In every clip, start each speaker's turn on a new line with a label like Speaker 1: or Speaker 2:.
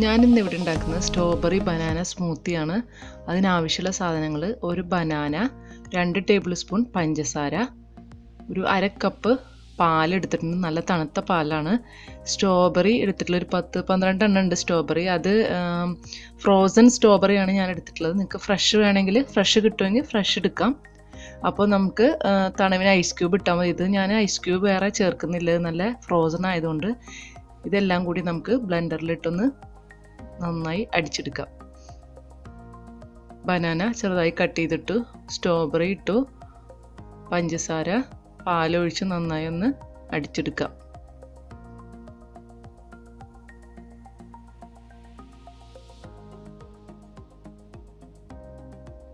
Speaker 1: ഞാനിന്ന് ഇവിടെ ഉണ്ടാക്കുന്നത് സ്ട്രോബെറി ബനാന സ്മൂത്തിയാണ്. അതിനാവശ്യമുള്ള സാധനങ്ങൾ: ഒരു ബനാന, 2 ടേബിൾ സ്പൂൺ പഞ്ചസാര, ഒരു 1/2 കപ്പ് പാൽ എടുത്തിട്ടുണ്ട്. നല്ല തണുത്ത പാലാണ്. സ്ട്രോബെറി എടുത്തിട്ടുള്ള ഒരു 10-12 എണ്ണം ഉണ്ട് സ്ട്രോബെറി. അത് ഫ്രോസൺ സ്ട്രോബെറിയാണ് ഞാൻ എടുത്തിട്ടുള്ളത്. നിങ്ങൾക്ക് ഫ്രഷ് വേണമെങ്കിൽ ഫ്രഷ് കിട്ടുമെങ്കിൽ ഫ്രഷ് എടുക്കാം. അപ്പോൾ നമുക്ക് തണുവിന് ഐസ് ക്യൂബ് ഇട്ടാൽ മതി. ഇത് ഞാൻ ഐസ് ക്യൂബ് വേറെ ചേർക്കുന്നില്ല, നല്ല ഫ്രോസൺ ആയതുകൊണ്ട്. ഇതെല്ലാം കൂടി നമുക്ക് ബ്ലെൻഡറിലിട്ടൊന്ന് നന്നായി അടിച്ചെടുക്കാം. ബനാന ചെറുതായി കട്ട് ചെയ്തിട്ടു, സ്ട്രോബെറി ഇട്ടു, പഞ്ചസാര, പാലൊഴിച്ച് നന്നായി ഒന്ന് അടിച്ചെടുക്കാം.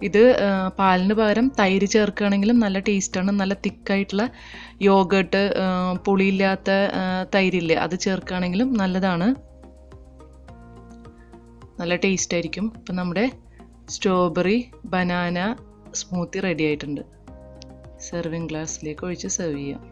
Speaker 1: ഇത് പാലിന് പകരം തൈര് ചേർക്കുകയാണെങ്കിലും നല്ല ടേസ്റ്റാണ്. നല്ല തിക്കായിട്ടുള്ള യോഗേർട്ട്, പുളിയില്ലാത്ത തൈരില്ലേ, അത് ചേർക്കുകയാണെങ്കിലും നല്ലതാണ്, നല്ല ടേസ്റ്റ് ആയിരിക്കും. ഇപ്പം നമ്മുടെ സ്ട്രോബെറി ബനാന സ്മൂത്തി റെഡി ആയിട്ടുണ്ട്. സെർവിങ് ഗ്ലാസ്സിലേക്ക് ഒഴിച്ച് സെർവ് ചെയ്യാം.